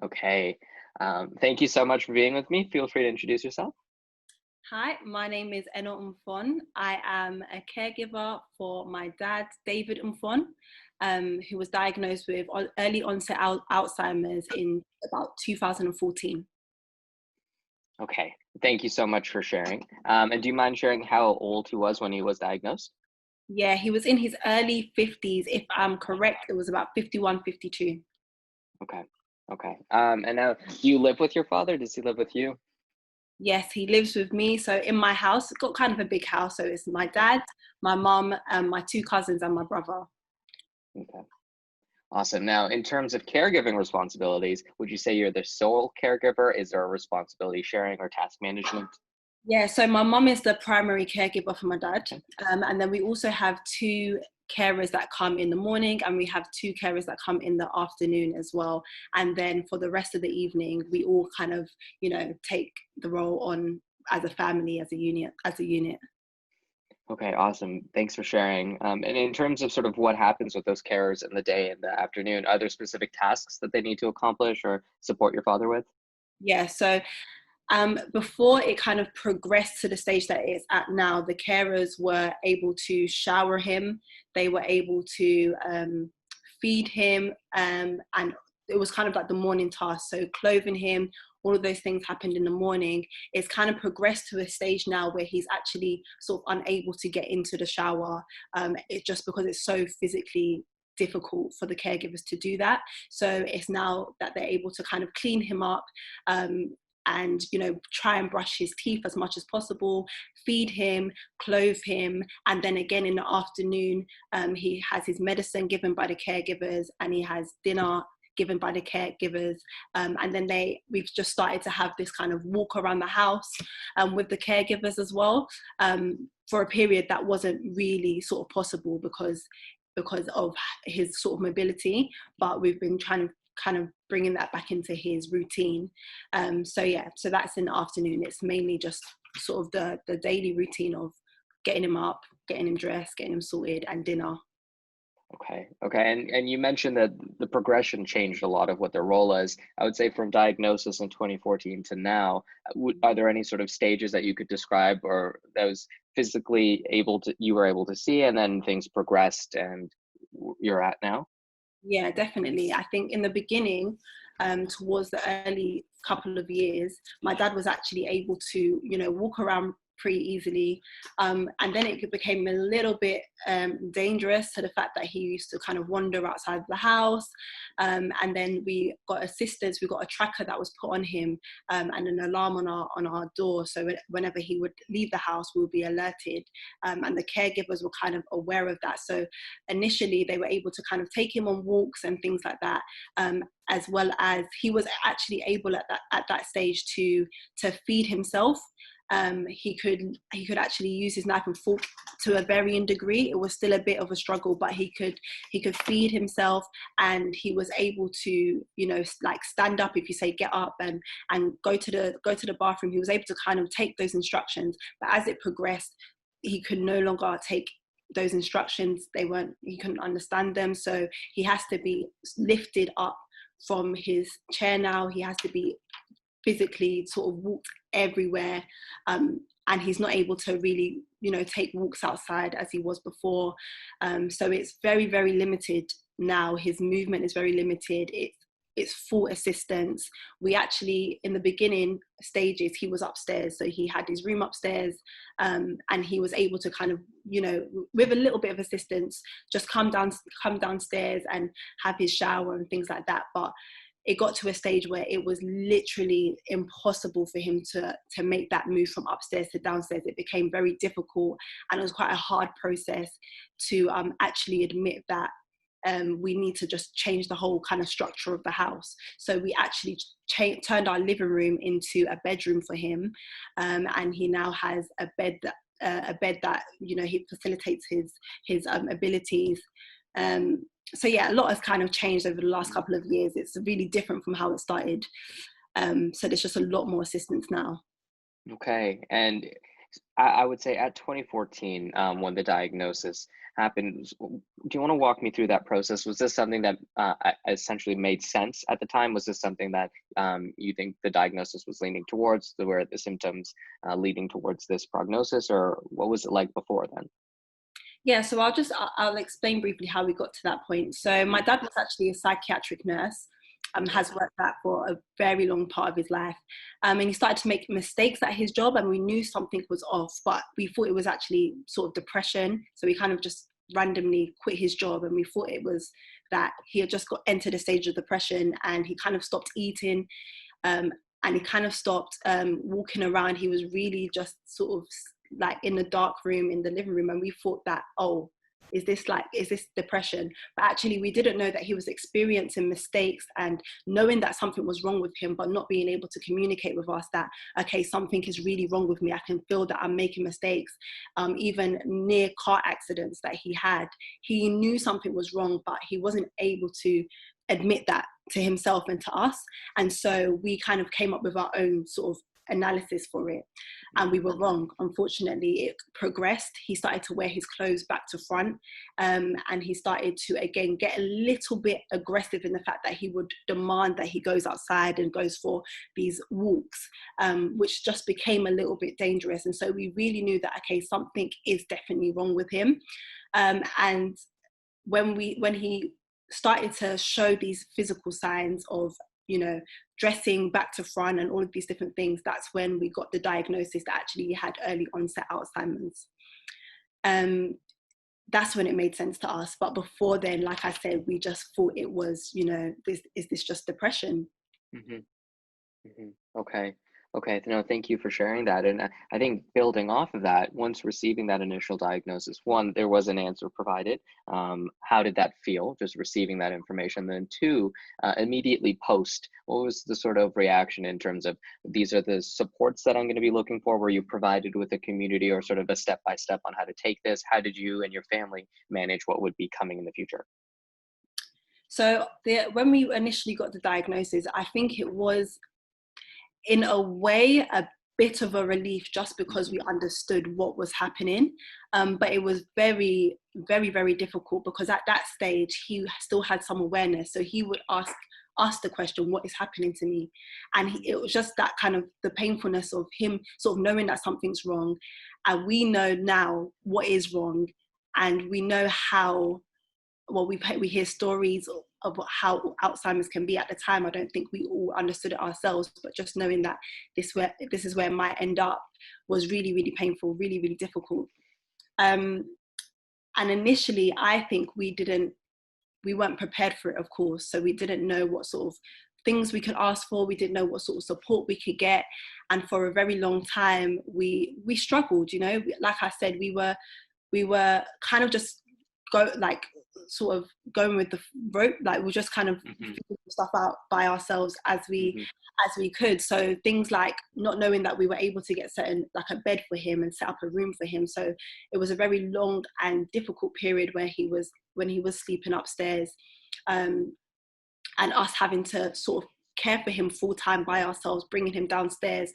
Okay. Thank you so much for being with me. Feel free to introduce yourself. Hi, my name is Mfon. I am a caregiver for my dad, David Mfon, who was diagnosed with early onset Alzheimer's in about 2014. Okay. Thank you so much for sharing. And do you mind sharing how old he was when he was diagnosed? Yeah, he was in his early 50s. If I'm correct, it was about 51, 52. Okay. Okay. And now, do you live with your father? Does he live with you? Yes, he lives with me. So in my house, it's got kind of a big house. So it's my dad, my mum, my two cousins, and my brother. Okay. Awesome. Now, in terms of caregiving responsibilities, would you say you're the sole caregiver? Is there a responsibility sharing or task management? Yeah, so my mum is the primary caregiver for my dad. Okay. And then we also have two carers that come in the morning, and we have two carers that come in the afternoon as well. And then for the rest of the evening, we all kind of, take the role on as a family, as a unit. Okay, awesome. Thanks for sharing. And in terms of sort of what happens with those carers in the day and the afternoon, are there specific tasks that they need to accomplish or support your father with? Yeah, so before it kind of progressed to the stage that it's at now, the carers were able to shower him, they were able to feed him, and it was kind of like the morning task. So clothing him, all of those things happened in the morning. It's kind of progressed to a stage now where he's actually sort of unable to get into the shower. It just because it's so physically difficult for the caregivers to do that. So it's now that they're able to kind of clean him up, and try and brush his teeth as much as possible, feed him, clothe him, and then again in the afternoon, he has his medicine given by the caregivers, and he has dinner given by the caregivers, and then we've just started to have this kind of walk around the house, with the caregivers as well, for a period that wasn't really sort of possible because of his sort of mobility, but we've been trying to kind of bringing that back into his routine. So yeah, so that's in the afternoon. It's mainly just sort of the daily routine of getting him up, getting him dressed, getting him sorted, and dinner. Okay. Okay. And you mentioned that the progression changed a lot of what their role is. I would say from diagnosis in 2014 to now, are there any sort of stages that you could describe or that was physically you were able to see and then things progressed and you're at now? Yeah, definitely. I think in the beginning, towards the early couple of years, my dad was actually able to, walk around pretty easily. And then it became a little bit dangerous to the fact that he used to kind of wander outside the house. And then we got assistance, we got a tracker that was put on him, and an alarm on our door. So whenever he would leave the house, we would be alerted. And the caregivers were kind of aware of that. So initially they were able to kind of take him on walks and things like that, as well as he was actually able at that stage to feed himself. He could actually use his knife and fork to a varying degree. It was still a bit of a struggle, but he could feed himself, and he was able to, like stand up if you say get up, and go to the bathroom. He was able to kind of take those instructions, but as it progressed, he could no longer take those instructions. He couldn't understand them, so he has to be lifted up from his chair. Now he has to be physically sort of walked everywhere, and he's not able to really take walks outside as he was before. So it's very, very limited now. His movement is very limited. It's full assistance. We actually, in the beginning stages, he was upstairs, so he had his room upstairs, and he was able to kind of, with a little bit of assistance, just come downstairs and have his shower and things like that. But it got to a stage where it was literally impossible for him to make that move from upstairs to downstairs. It became very difficult, and it was quite a hard process to actually admit that we need to just change the whole kind of structure of the house. So we actually turned our living room into a bedroom for him, and he now has a bed that he facilitates his abilities. So yeah, a lot has kind of changed over the last couple of years. It's really different from how it started. So there's just a lot more assistance now. Okay. And I would say at 2014, when the diagnosis happened, do you want to walk me through that process? Was this something that essentially made sense at the time? Was this something that you think the diagnosis was leaning towards, where the symptoms leading towards this prognosis, or what was it like before then? Yeah, so I'll explain briefly how we got to that point. So my Hmm. dad was actually a psychiatric nurse, Okay. has worked that for a very long part of his life, and he started to make mistakes at his job, and we knew something was off, but we thought it was actually sort of depression. So we kind of just randomly quit his job, and we thought it was that he had just got entered a stage of depression, and he kind of stopped eating, um, and he kind of stopped walking around. He was really just sort of like in the dark room in the living room, and we thought that, oh, is this depression? But actually we didn't know that he was experiencing mistakes and knowing that something was wrong with him, but not being able to communicate with us that, okay, something is really wrong with me. I can feel that I'm making mistakes. Even near car accidents that he had, he knew something was wrong, but he wasn't able to admit that to himself and to us. And so we kind of came up with our own sort of analysis for it, and we were wrong. Unfortunately, it progressed. He started to wear his clothes back to front, and he started to again get a little bit aggressive in the fact that he would demand that he goes outside and goes for these walks, which just became a little bit dangerous. And so we really knew that, okay, something is definitely wrong with him. And when he started to show these physical signs of, you know, dressing back to front and all of these different things, that's when we got the diagnosis that actually he had early onset Alzheimer's. um that's when it made sense to us, but before then, like I said, we just thought it was, you know, this just depression. Hmm. Mhm. Okay. Okay. No, thank you for sharing that. And I think building off of that, once receiving that initial diagnosis, one, there was an answer provided. How did that feel, just receiving that information? Then two, immediately post, what was the sort of reaction in terms of these are the supports that I'm going to be looking for? Were you provided with a community or sort of a step by step on how to take this? How did you and your family manage what would be coming in the future? So when we initially got the diagnosis, I think it was in a way a bit of a relief, just because Hmm. we understood what was happening. But it was very, very, very difficult, because at that stage he still had some awareness, so he would ask the question, what is happening to me? And it was just that kind of the painfulness of him sort of knowing that something's wrong, and we know now what is wrong, and we know how, well, we hear stories of how Alzheimer's can be. At the time, I don't think we all understood it ourselves, but just knowing that this is where it might end up was really, really painful, really, really difficult. Um, and initially, I think we weren't prepared for it, of course. So we didn't know what sort of things we could ask for. We didn't know what sort of support we could get, and for a very long time, we struggled. You know, like I said, we were kind of just go like sort of going with the rope, like we're just kind of Hmm. figuring stuff out by ourselves Hmm. as we could. So things like not knowing that we were able to get certain, like a bed for him and set up a room for him. So it was a very long and difficult period where he was sleeping upstairs, um, and us having to sort of care for him full time by ourselves, bringing him downstairs,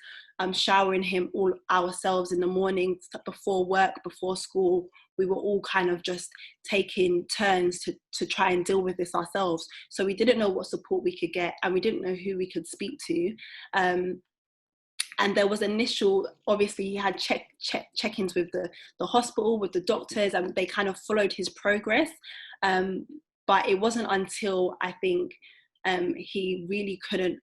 showering him all ourselves in the morning before work, before school. We were all kind of just taking turns to try and deal with this ourselves. So we didn't know what support we could get, and we didn't know who we could speak to. And there was initial, obviously he had check-ins with the hospital, with the doctors, and they kind of followed his progress. um, but it wasn't until, I think, he really couldn't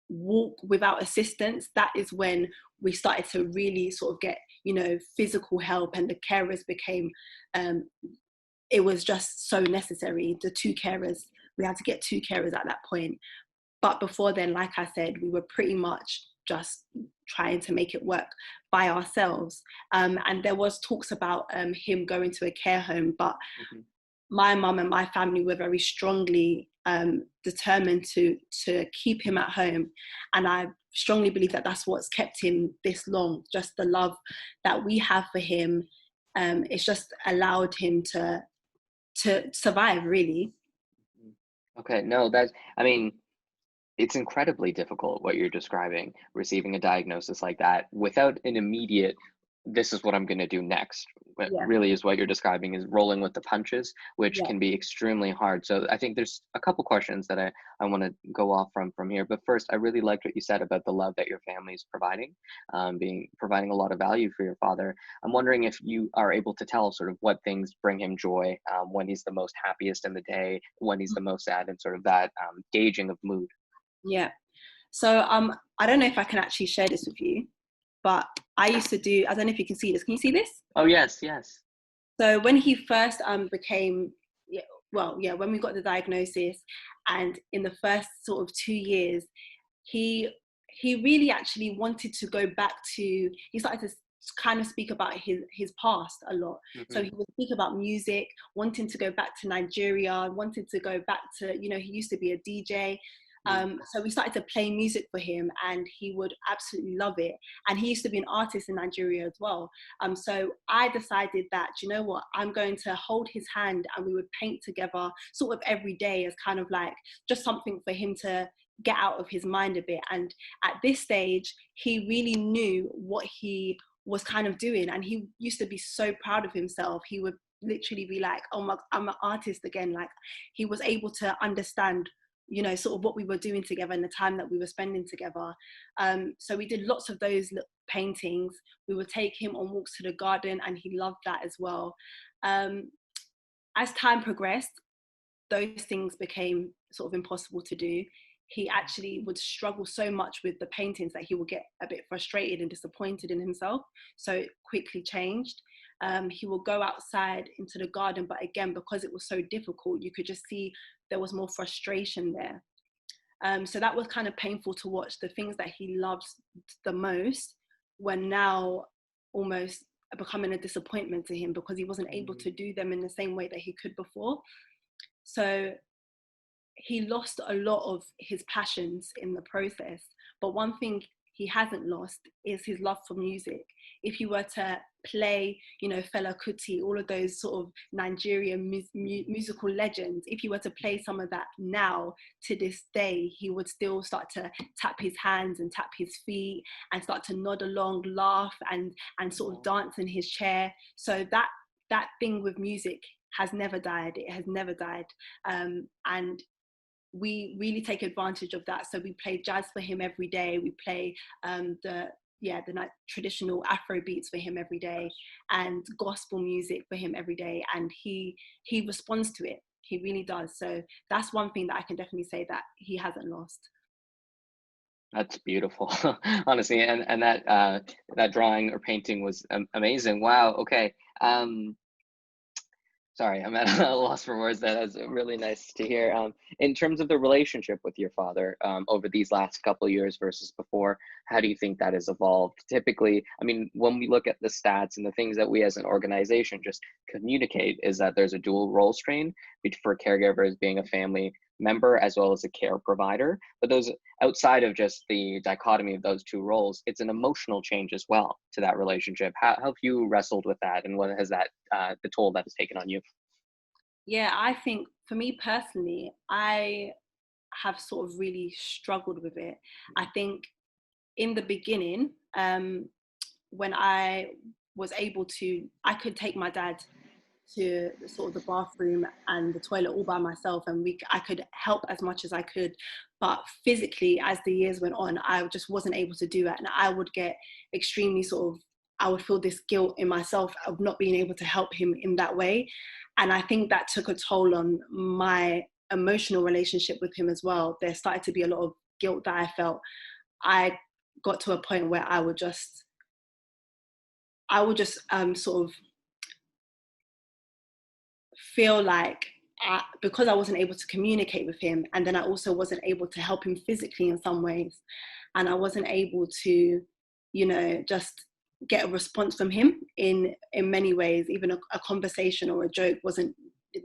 walk without assistance, that is when we started to really sort of get, you know, physical help, and the carers became, um, it was just so necessary. The two carers, we had to get two carers at that point. But before then, like I said, we were pretty much just trying to make it work by ourselves. And there was talks about him going to a care home, but Hmm. my mum and my family were very strongly determined to keep him at home, and I strongly believe that that's what's kept him this long. Just the love that we have for him, it's just allowed him to survive, really. Okay. No, that's, I mean, it's incredibly difficult what you're describing, receiving a diagnosis like that without an immediate this is what I'm going to do next. What Yeah, really is what you're describing is rolling with the punches, which yeah, can be extremely hard. So I think there's a couple questions that I want to go off from here. But first, I really liked what you said about the love that your family is providing, being providing a lot of value for your father. I'm wondering if you are able to tell sort of what things bring him joy, when he's the most happiest in the day, when he's the most sad, and sort of that gauging of mood. yeah. So I don't know if I can actually share this with you, but I used to do. I don't know if you can see this. Can you see this? Oh yes, yes. So when he first became, yeah, well, yeah, when we got the diagnosis, and in the first sort of 2 years, he he really actually wanted to go back to. He started to kind of speak about his past a lot. So Hmm. he would speak about music, wanting to go back to Nigeria, wanting to go back to, he used to be a DJ. So we started to play music for him, and he would absolutely love it. And he used to be an artist in Nigeria as well. So I decided that, you know what, I'm going to hold his hand, and we would paint together sort of every day as kind of like just something for him to get out of his mind a bit. And at this stage, he really knew what he was kind of doing, and he used to be so proud of himself. He would literally be like, oh my, I'm an artist again. Like, he was able to understand, sort of what we were doing together and the time that we were spending together. So we did lots of those paintings. We would take him on walks to the garden, and he loved that as well. um, as time progressed, those things became sort of impossible to do. He actually would struggle so much with the paintings that he would get a bit frustrated and disappointed in himself. So it quickly changed. He will go outside into the garden, but again, because it was so difficult, you could just see there was more frustration there. So that was kind of painful to watch. The things that he loves the most were now almost becoming a disappointment to him, because he wasn't able to do them in the same way that he could before. So he lost a lot of his passions in the process. But one thing he hasn't lost is his love for music. If you were to play, Fela Kuti, all of those sort of Nigerian musical legends, if you were to play some of that now, to this day, he would still start to tap his hands and tap his feet and start to nod along, laugh, and sort of dance in his chair. So that thing with music has never died. It has never died. And we really take advantage of that. So we play jazz for him every day. We play the traditional Afro beats for him every day, and gospel music for him every day. And he responds to it. He really does. So that's one thing that I can definitely say that he hasn't lost. That's beautiful, honestly, and that drawing or painting was amazing. Wow. Okay. Sorry, I'm at a loss for words. That's really nice to hear. In terms of the relationship with your father, over these last couple of years versus before, how do you think that has evolved? Typically, I mean, when we look at the stats and the things that we as an organization just communicate, is that there's a dual role strain for caregivers being a family member as well as a care provider. But those, outside of just the dichotomy of those two roles, it's an emotional change as well to that relationship. How have you wrestled with that, and what has that the toll that has taken on you? Yeah, I think for me personally, I have sort of really struggled with it. I think in the beginning, when I was able to, I could take my dad to the sort of the bathroom and the toilet all by myself, and I could help as much as I could. But physically, as the years went on, I just wasn't able to do that, and I would get extremely sort of, I would feel this guilt in myself of not being able to help him in that way. And I think that took a toll on my emotional relationship with him as well. There started to be a lot of guilt that I felt. I got to a point where I would just sort of feel like, because I wasn't able to communicate with him, and then I also wasn't able to help him physically in some ways, and I wasn't able to, just get a response from him in many ways. Even a conversation or a joke wasn't,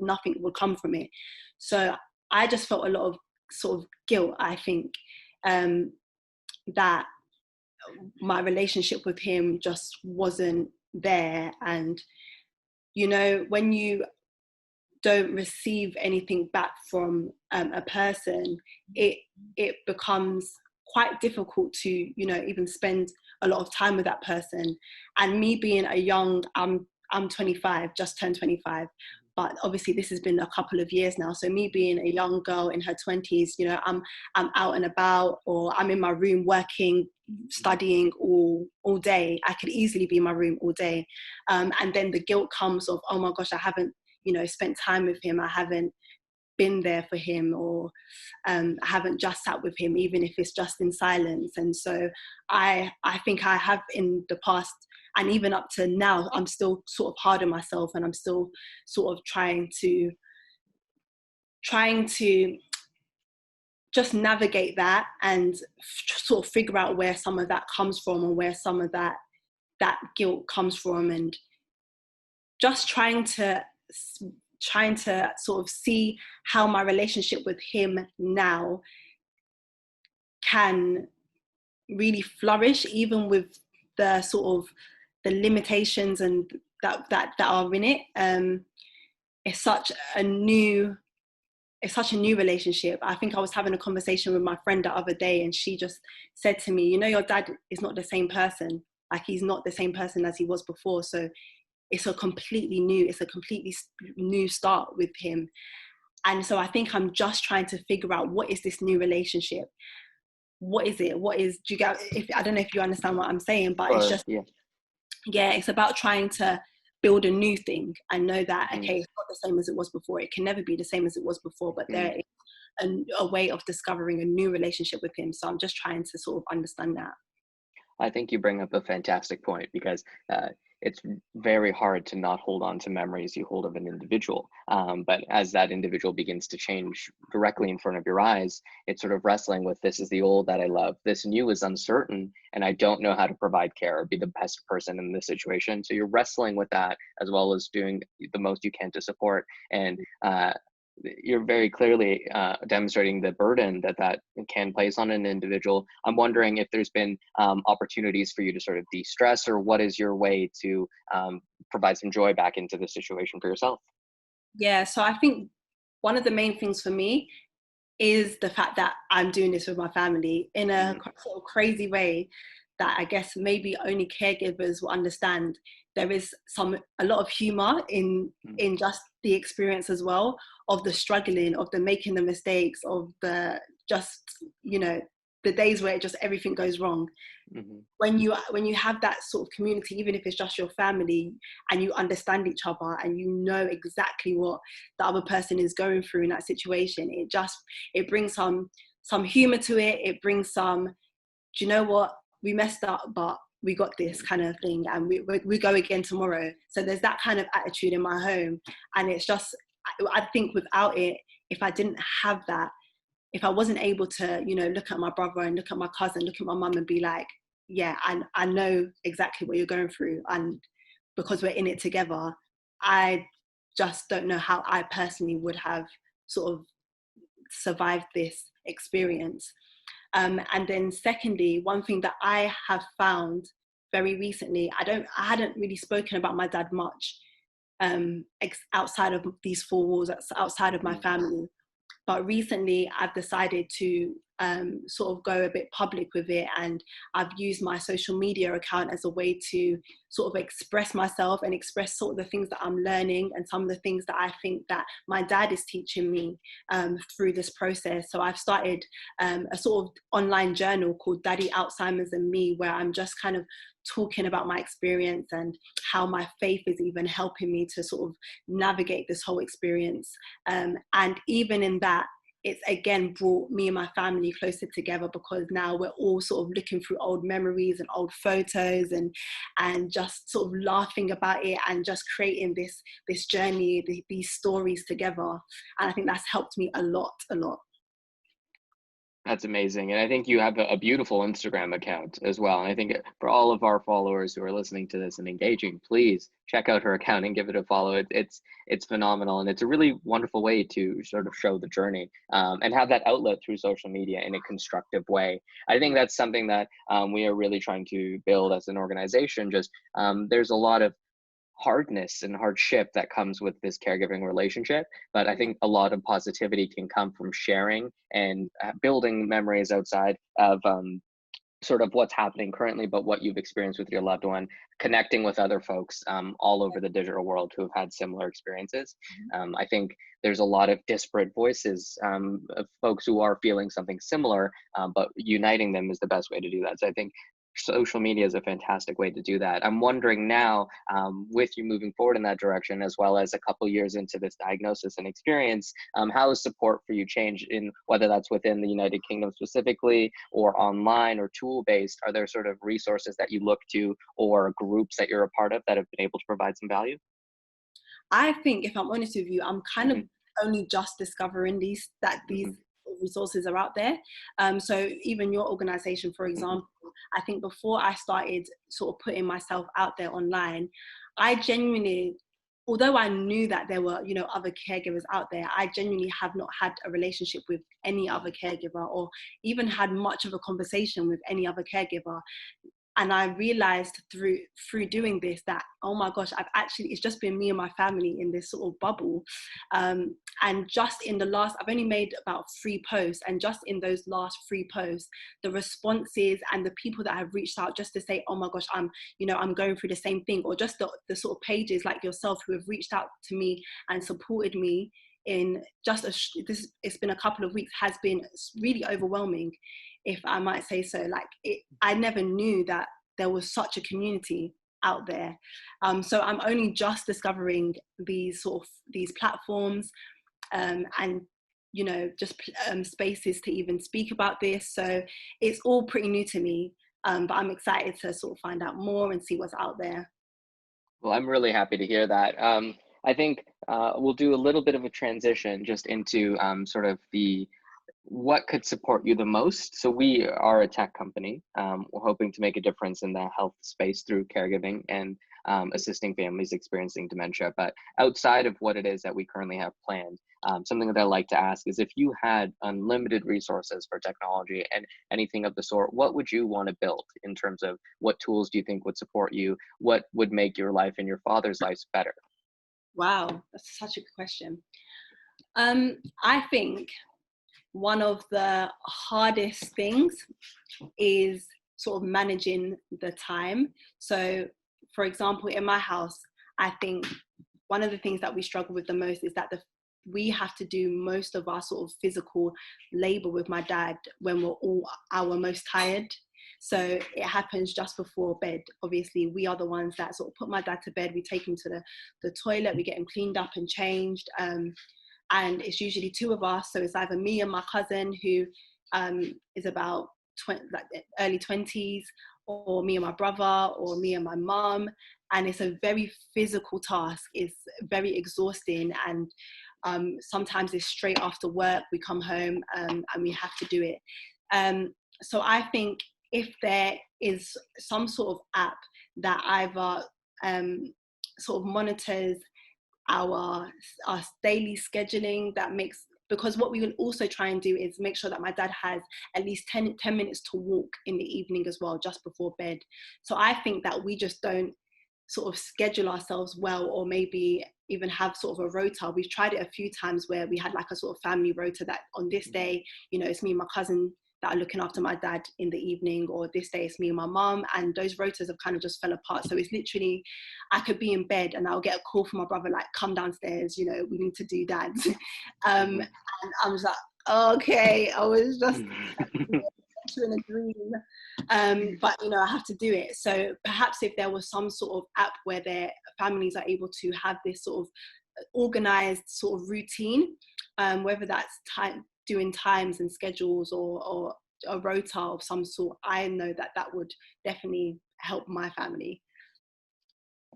nothing would come from it. So I just felt a lot of sort of guilt, I think, that my relationship with him just wasn't there. And when you don't receive anything back from a person, it becomes quite difficult to even spend a lot of time with that person. And me being a young, I'm 25, just turned 25, but obviously this has been a couple of years now. So me being a young girl in her 20s, you know, I'm out and about, or I'm in my room working, studying all day. I could easily be in my room all day. And then the guilt comes of, oh my gosh, I haven't, you know, spent time with him. I haven't been there for him, or I haven't just sat with him, even if it's just in silence. And so I think I have in the past, and even up to now, I'm still sort of hard on myself, and I'm still sort of trying to just navigate that and sort of figure out where some of that comes from, and where some of that guilt comes from, and just trying to sort of see how my relationship with him now can really flourish, even with the sort of the limitations and that are in it. It's such a new relationship. I think I was having a conversation with my friend the other day, and she just said to me, you know, your dad is not the same person. Like, he's not the same person as he was before. So it's a completely new start with him. And so I think I'm just trying to figure out, what is this new relationship? What is it? Do you get, I don't know if you understand what I'm saying, but it's just, yeah, it's about trying to build a new thing and know that, okay, it's not the same as it was before. It can never be the same as it was before, but there is a way of discovering a new relationship with him. So I'm just trying to sort of understand that. I think you bring up a fantastic point, because it's very hard to not hold on to memories you hold of an individual. But as that individual begins to change directly in front of your eyes, it's sort of wrestling with, this is the old that I love, this new is uncertain, and I don't know how to provide care or be the best person in this situation. So you're wrestling with that, as well as doing the most you can to support. And you're very clearly demonstrating the burden that can place on an individual. I'm wondering if there's been opportunities for you to sort of de-stress, or what is your way to provide some joy back into the situation for yourself? Yeah, so I think one of the main things for me is the fact that I'm doing this with my family in a sort of crazy way that I guess maybe only caregivers will understand. There is a lot of humor in just the experience as well, of the struggling, of the making the mistakes, of the just, you know, the days where just everything goes wrong. When you have that sort of community, even if it's just your family, and you understand each other, and you know exactly what the other person is going through in that situation, it brings some humor to it. It brings some, do you know what, we messed up, but we got this kind of thing, and we go again tomorrow. So there's that kind of attitude in my home. And it's just, I think without it, if I didn't have that, if I wasn't able to, you know, look at my brother and look at my cousin, look at my mum and be like, yeah, I know exactly what you're going through, and because we're in it together, I just don't know how I personally would have sort of survived this experience. And then secondly, one thing that I have found very recently, I hadn't really spoken about my dad much outside of these four walls, outside of my family. But recently I've decided to sort of go a bit public with it, and I've used my social media account as a way to sort of express myself and express sort of the things that I'm learning, and some of the things that I think that my dad is teaching me through this process. So I've started a sort of online journal called Daddy, Alzheimer's and Me, where I'm just kind of talking about my experience and how my faith is even helping me to sort of navigate this whole experience. And even in that, it's again brought me and my family closer together, because now we're all sort of looking through old memories and old photos, and just sort of laughing about it, and just creating this journey, these stories together. And I think that's helped me a lot. That's amazing. And I think you have a beautiful Instagram account as well. And I think for all of our followers who are listening to this and engaging, please check out her account and give it a follow. It's phenomenal. And it's a really wonderful way to sort of show the journey and have that outlet through social media in a constructive way. I think that's something that we are really trying to build as an organization. Just there's a lot of hardness and hardship that comes with this caregiving relationship, but I think a lot of positivity can come from sharing and building memories outside of sort of what's happening currently, but what you've experienced with your loved one, connecting with other folks all over the digital world who have had similar experiences. I think there's a lot of disparate voices of folks who are feeling something similar, but uniting them is the best way to do that. So I think social media is a fantastic way to do that. I'm wondering now, with you moving forward in that direction, as well as a couple years into this diagnosis and experience, how has support for you changed, in whether that's within the United Kingdom specifically, or online or tool based? Are there sort of resources that you look to, or groups that you're a part of that have been able to provide some value? I think, if I'm honest with you, I'm kind of Hmm. only just discovering these Hmm. resources are out there. So even your organization, for example, I think before I started sort of putting myself out there online, I genuinely, although I knew that there were, you know, other caregivers out there, I genuinely have not had a relationship with any other caregiver, or even had much of a conversation with any other caregiver. And I realized through doing this that, oh my gosh, it's just been me and my family in this sort of bubble. And just in the last, I've only made about 3 posts, and just in those last 3 posts, the responses and the people that have reached out just to say, oh my gosh, I'm going through the same thing, or just the sort of pages like yourself who have reached out to me and supported me in just it's been a couple of weeks, has been really overwhelming, if I might say so. I never knew that there was such a community out there. So I'm only just discovering these platforms, and just spaces to even speak about this. So it's all pretty new to me, but I'm excited to sort of find out more and see what's out there. Well, I'm really happy to hear that. I think we'll do a little bit of a transition just into sort of the what could support you the most. So we are a tech company. We're hoping to make a difference in the health space through caregiving and assisting families experiencing dementia. But outside of what it is that we currently have planned, something that I like to ask is, if you had unlimited resources for technology and anything of the sort, what would you want to build in terms of what tools do you think would support you? What would make your life and your father's lives better? Wow, that's such a good question. I think one of the hardest things is sort of managing the time. So, for example, in my house, I think one of the things that we struggle with the most is that we have to do most of our sort of physical labor with my dad when we're all our most tired. So it happens just before bed. Obviously, we are the ones that sort of put my dad to bed. We take him to the toilet, we get him cleaned up and changed. And it's usually two of us. So it's either me and my cousin, who is about like early 20s, or me and my brother, or me and my mum. And it's a very physical task. It's very exhausting. And sometimes it's straight after work, we come home, and we have to do it. So I think if there is some sort of app that either sort of monitors our daily scheduling, that makes, because what we will also try and do is make sure that my dad has at least 10 minutes to walk in the evening as well, just before bed. So I think that we just don't sort of schedule ourselves well, or maybe even have sort of a rota. We've tried it a few times where we had like a sort of family rota, that on this day, it's me and my cousin that are looking after my dad in the evening, or this day it's me and my mum, and those rotas have kind of just fell apart. So it's literally, I could be in bed and I'll get a call from my brother, like, come downstairs, we need to do that. And I'm just like, okay, I was just in a dream. But I have to do it. So perhaps if there was some sort of app where their families are able to have this sort of organized sort of routine, whether that's doing times and schedules, or a rota of some sort, I know that would definitely help my family.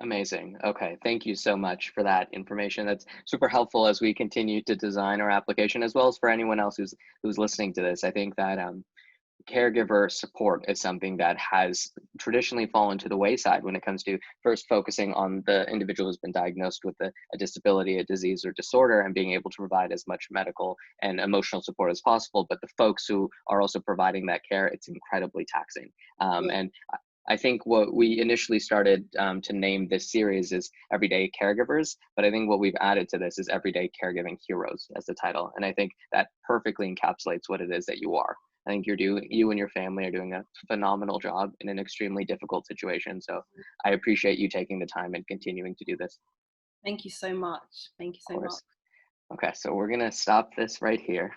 Amazing. Okay. Thank you so much for that information. That's super helpful as we continue to design our application, as well as for anyone else who's listening to this. I think that caregiver support is something that has traditionally fallen to the wayside when it comes to first focusing on the individual who's been diagnosed with a disability, a disease, or disorder, and being able to provide as much medical and emotional support as possible. But the folks who are also providing that care, it's incredibly taxing. Yeah. And I think what we initially started to name this series is Everyday Caregivers, but I think what we've added to this is Everyday Caregiving Heroes as the title. And I think that perfectly encapsulates what it is that you are. I think you and your family are doing a phenomenal job in an extremely difficult situation. So I appreciate you taking the time and continuing to do this. Thank you so much. Thank you Of so much. course. Okay, so we're gonna stop this right here.